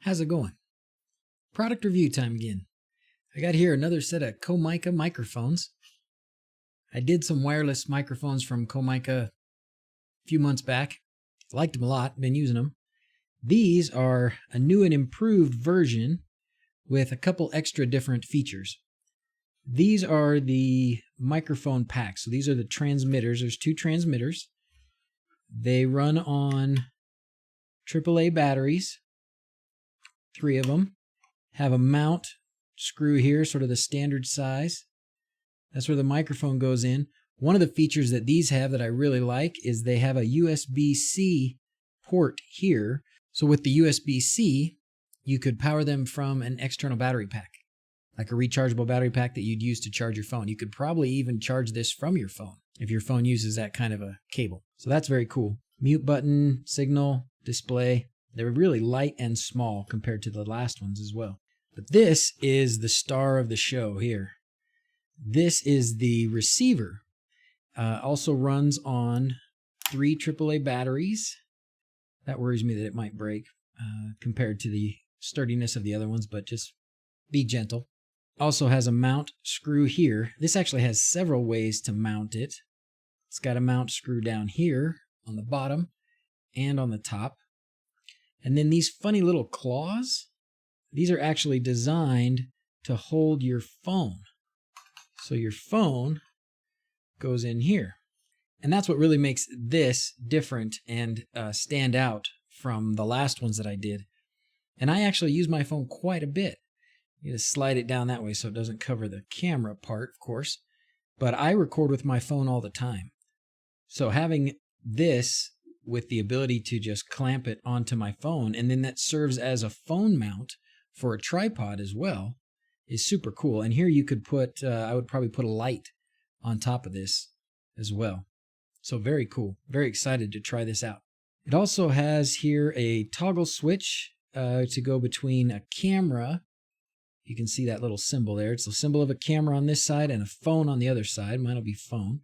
How's it going? Product review time again. I got here another set of Comica microphones. I did some wireless microphones from Comica a few months back. Liked them a lot, been using them. These are a new and improved version with a couple extra different features. These are the microphone packs. So these are the transmitters. There's two transmitters. They run on AAA batteries. 3 of them. Have a mount screw here, sort of the standard size. That's where the microphone goes in. One of the features that these have that I really like is they have a USB-C port here. So with the USB-C, you could power them from an external battery pack, like a rechargeable battery pack that you'd use to charge your phone. You could probably even charge this from your phone if your phone uses that kind of a cable. So that's very cool. Mute button, signal, display. They're really light and small compared to the last ones as well. But this is the star of the show here. This is the receiver. Also runs on 3 AAA batteries. That worries me that it might break compared to the sturdiness of the other ones, but just be gentle. Also has a mount screw here. This actually has several ways to mount it. It's got a mount screw down here on the bottom and on the top. And then these funny little claws, these are actually designed to hold your phone. So your phone goes in here. And that's what really makes this different and stand out from the last ones that I did. And I actually use my phone quite a bit. You just slide it down that way so it doesn't cover the camera part, of course. But I record with my phone all the time. So having this with the ability to just clamp it onto my phone, and then that serves as a phone mount for a tripod as well, is super cool. And here you could put, I would probably put a light on top of this as well. So very cool. Very excited to try this out. It also has here a toggle switch to go between a camera. You can see that little symbol there. It's a symbol of a camera on this side and a phone on the other side. Mine will be phone.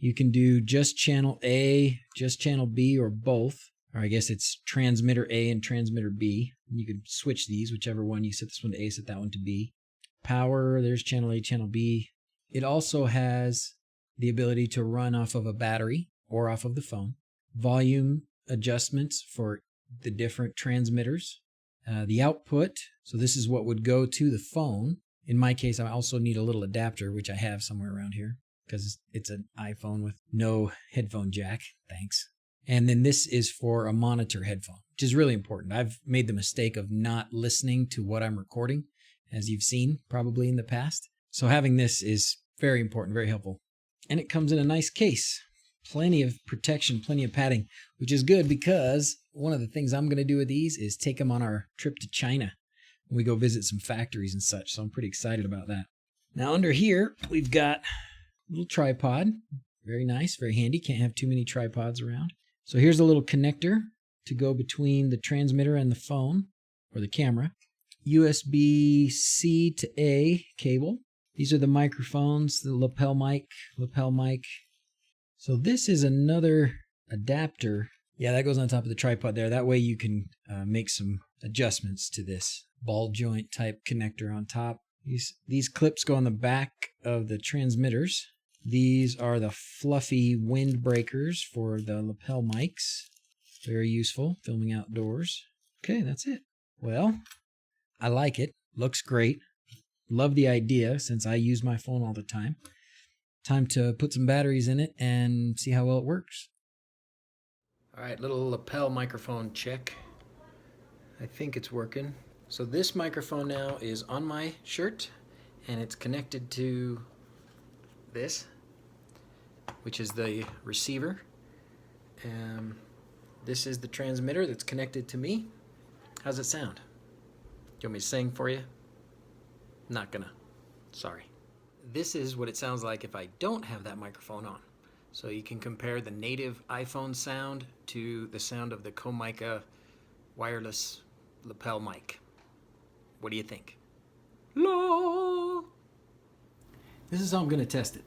You can do just channel A, just channel B, or both. Or I guess it's transmitter A and transmitter B. You could switch these, whichever one you set this one to A, set that one to B. Power, there's channel A, channel B. It also has the ability to run off of a battery or off of the phone. Volume adjustments for the different transmitters. The output, so this is what would go to the phone. In my case, I also need a little adapter, which I have somewhere around here, because it's an iPhone with no headphone jack. Thanks. And then this is for a monitor headphone, which is really important. I've made the mistake of not listening to what I'm recording, as you've seen probably in the past. So having this is very important, very helpful. And it comes in a nice case. Plenty of protection, plenty of padding, which is good because one of the things I'm going to do with these is take them on our trip to China when we go visit some factories and such. So I'm pretty excited about that. Now under here, we've got a little tripod. Very nice, very handy. Can't have too many tripods around. So here's a little connector to go between the transmitter and the phone or the camera. USB-C to A cable. These are the microphones, the lapel mic. So this is another adapter. Yeah, that goes on top of the tripod there. That way you can make some adjustments to this ball joint type connector on top. These clips go on the back of the transmitters. These are the fluffy windbreakers for the lapel mics. Very useful, filming outdoors. Okay, that's it. Well, I like it. Looks great. Love the idea since I use my phone all the time. Time to put some batteries in it and see how well it works. All right, little lapel microphone check. I think it's working. So this microphone now is on my shirt and it's connected to this, which is the receiver. This is the transmitter that's connected to me. How's it sound? You want me to sing for you? Not gonna. Sorry. This is what it sounds like if I don't have that microphone on. So you can compare the native iPhone sound to the sound of the Comica wireless lapel mic. What do you think? La! This is how I'm going to test it.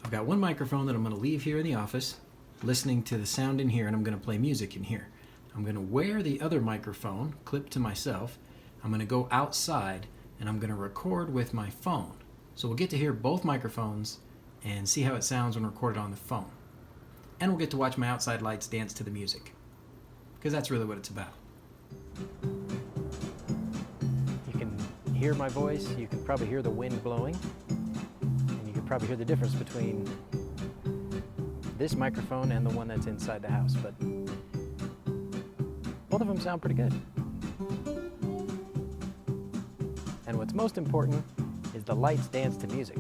I've got one microphone that I'm going to leave here in the office, listening to the sound in here, and I'm going to play music in here. I'm going to wear the other microphone clipped to myself I'm going to go outside and I'm going to record with my phone. So we'll get to hear both microphones and see how it sounds when recorded on the phone. And we'll get to watch my outside lights dance to the music, because that's really what it's about. You can hear my voice, you can probably hear the wind blowing, and you can probably hear the difference between this microphone and the one that's inside the house, but both of them sound pretty good. And what's most important is the lights dance to music.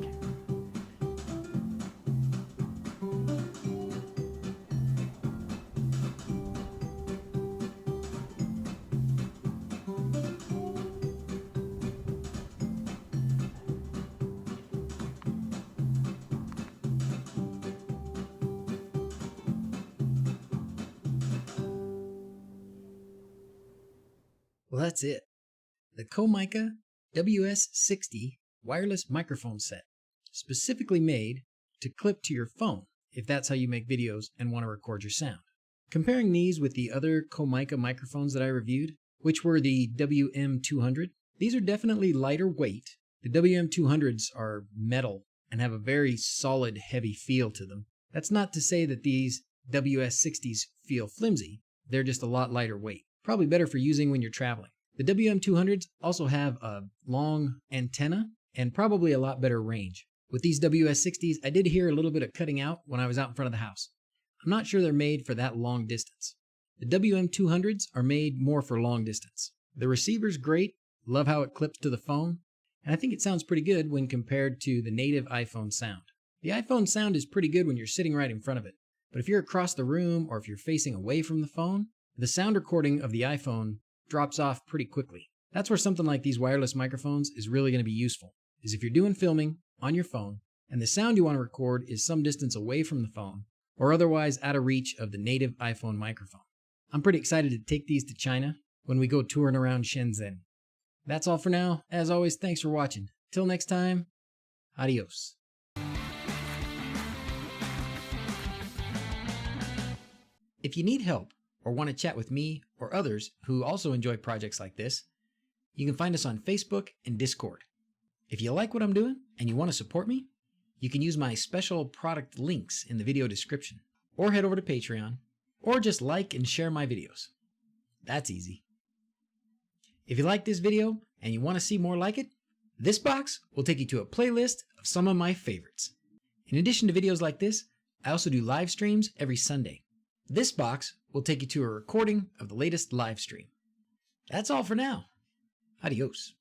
Well, that's it. The Comica WS60 wireless microphone set, specifically made to clip to your phone if that's how you make videos and want to record your sound. Comparing these with the other Comica microphones that I reviewed, which were the WM200, these are definitely lighter weight. The WM200s are metal and have a very solid, heavy feel to them. That's not to say that these WS60s feel flimsy. They're just a lot lighter weight. Probably better for using when you're traveling. The WM200s also have a long antenna and probably a lot better range. With these WS60s, I did hear a little bit of cutting out when I was out in front of the house. I'm not sure they're made for that long distance. The WM200s are made more for long distance. The receiver's great, love how it clips to the phone, and I think it sounds pretty good when compared to the native iPhone sound. The iPhone sound is pretty good when you're sitting right in front of it, but if you're across the room or if you're facing away from the phone, the sound recording of the iPhone drops off pretty quickly. That's where something like these wireless microphones is really going to be useful, is if you're doing filming on your phone and the sound you want to record is some distance away from the phone or otherwise out of reach of the native iPhone microphone. I'm pretty excited to take these to China when we go touring around Shenzhen. That's all for now. As always, thanks for watching. Till next time, adios. If you need help or want to chat with me or others who also enjoy projects like this, you can find us on Facebook and Discord. If you like what I'm doing and you want to support me, you can use my special product links in the video description, or head over to Patreon, or just like and share my videos. That's easy. If you like this video and you want to see more like it, this box will take you to a playlist of some of my favorites. In addition to videos like this, I also do live streams every Sunday. This box will take you to a recording of the latest live stream. That's all for now. Adios.